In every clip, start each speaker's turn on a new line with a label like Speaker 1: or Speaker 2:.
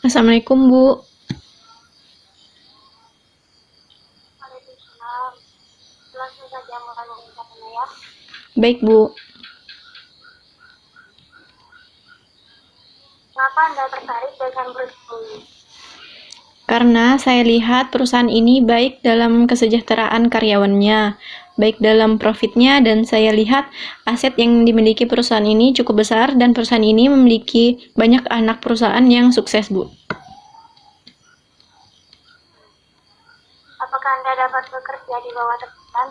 Speaker 1: Assalamualaikum, Bu.
Speaker 2: Waalaikumsalam. Langsung saja mulai membicarakannya ya.
Speaker 1: Baik, Bu.
Speaker 2: Kenapa Anda tertarik dengan perusahaan ini?
Speaker 1: Karena saya lihat perusahaan ini baik dalam kesejahteraan karyawannya, baik dalam profitnya, dan saya lihat aset yang dimiliki perusahaan ini cukup besar, dan perusahaan ini memiliki banyak anak perusahaan yang sukses, Bu.
Speaker 2: Apakah Anda dapat bekerja di bawah tekanan?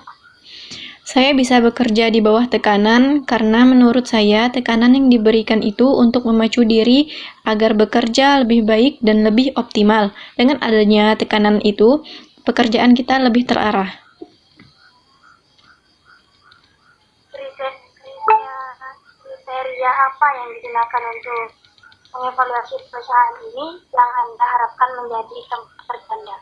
Speaker 1: Saya bisa bekerja di bawah tekanan karena menurut saya tekanan yang diberikan itu untuk memacu diri agar bekerja lebih baik dan lebih optimal. Dengan adanya tekanan itu, pekerjaan kita lebih terarah.
Speaker 2: Kriteria apa yang digunakan untuk mengevaluasi perusahaan ini yang Anda harapkan menjadi tempat kerja Anda?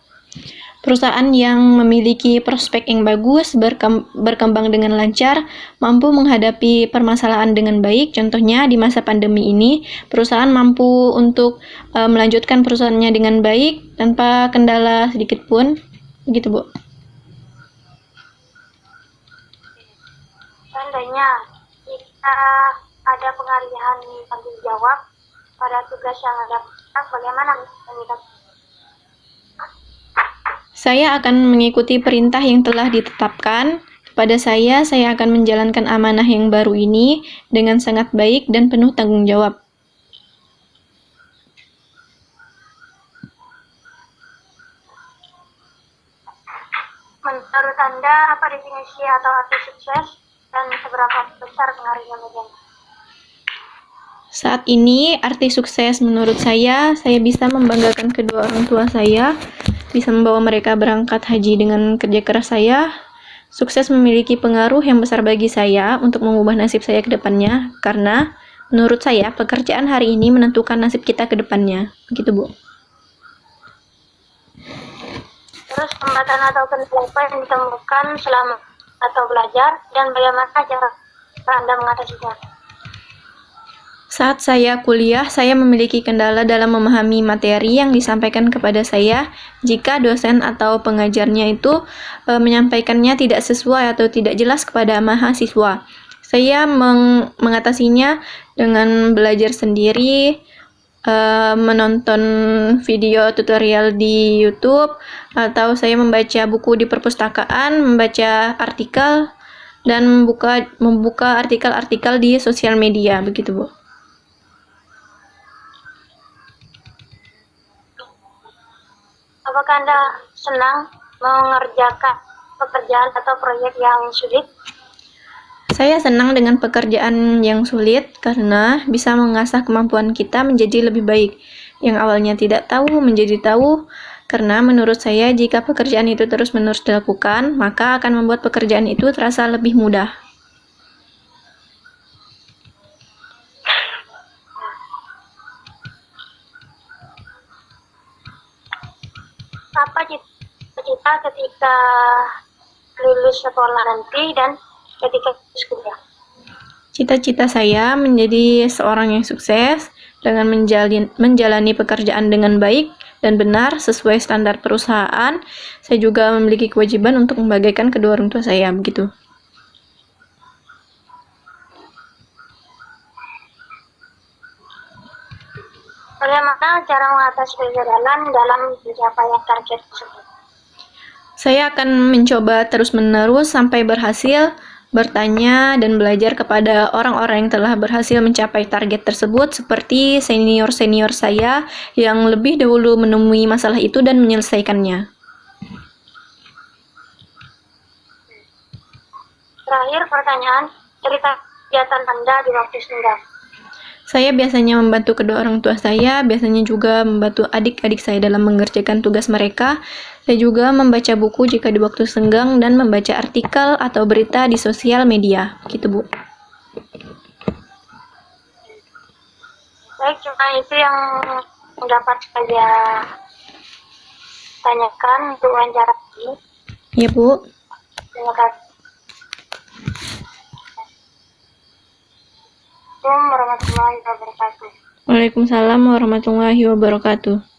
Speaker 1: Perusahaan yang memiliki prospek yang bagus, berkembang dengan lancar, mampu menghadapi permasalahan dengan baik. Contohnya di masa pandemi ini, perusahaan mampu untuk melanjutkan perusahaannya dengan baik tanpa kendala sedikit pun. Begitu, Bu.
Speaker 2: Seandainya jika ada pengalihan tanggung jawab pada tugas yang Anda lakukan, bagaimana menyikapi?
Speaker 1: Saya akan mengikuti perintah yang telah ditetapkan kepada saya akan menjalankan amanah yang baru ini dengan sangat baik dan penuh tanggung jawab.
Speaker 2: Menurut Anda, apa definisi atau arti sukses dan seberapa besar pengaruhnya bagi Anda?
Speaker 1: Saat ini, arti sukses menurut saya bisa membanggakan kedua orang tua saya, bisa membawa mereka berangkat haji dengan kerja keras saya. Sukses memiliki pengaruh yang besar bagi saya untuk mengubah nasib saya ke depannya, karena menurut saya pekerjaan hari ini menentukan nasib kita ke depannya. Begitu, Bu.
Speaker 2: Terus hambatan atau kendala apa yang ditemukan selama atau belajar dan bagaimana cara Anda mengatasinya?
Speaker 1: Saat saya kuliah, saya memiliki kendala dalam memahami materi yang disampaikan kepada saya jika dosen atau pengajarnya itu menyampaikannya tidak sesuai atau tidak jelas kepada mahasiswa. Saya mengatasinya dengan belajar sendiri, menonton video tutorial di YouTube, atau saya membaca buku di perpustakaan, membaca artikel, dan membuka artikel-artikel di sosial media. Begitu, Bu.
Speaker 2: Apakah Anda senang mengerjakan pekerjaan atau proyek yang sulit?
Speaker 1: Saya senang dengan pekerjaan yang sulit karena bisa mengasah kemampuan kita menjadi lebih baik. Yang awalnya tidak tahu menjadi tahu, karena menurut saya jika pekerjaan itu terus-menerus dilakukan, maka akan membuat pekerjaan itu terasa lebih mudah.
Speaker 2: Apa cita-cita ketika lulus sekolah nanti dan ketika lulus kuliah?
Speaker 1: Cita-cita saya menjadi seorang yang sukses dengan menjalani pekerjaan dengan baik dan benar sesuai standar perusahaan. Saya juga memiliki kewajiban untuk membahagiakan kedua orang tua saya, begitu.
Speaker 2: Bagaimana cara mengatasi kegagalan dalam pencapaian target tersebut?
Speaker 1: Saya akan mencoba terus-menerus sampai berhasil, bertanya dan belajar kepada orang-orang yang telah berhasil mencapai target tersebut, seperti senior-senior saya yang lebih dahulu menemui masalah itu dan menyelesaikannya.
Speaker 2: Terakhir pertanyaan, cerita kegiatan Anda di waktu senggang.
Speaker 1: Saya biasanya membantu kedua orang tua saya, biasanya juga membantu adik-adik saya dalam mengerjakan tugas mereka. Saya juga membaca buku jika di waktu senggang dan membaca artikel atau berita di sosial media. Gitu, Bu.
Speaker 2: Baik, cuma itu yang dapat saya tanyakan untuk wawancara ini.
Speaker 1: Iya, Bu.
Speaker 2: Terima kasih. Assalamualaikum warahmatullahi wabarakatuh.
Speaker 1: Waalaikumsalam warahmatullahi wabarakatuh.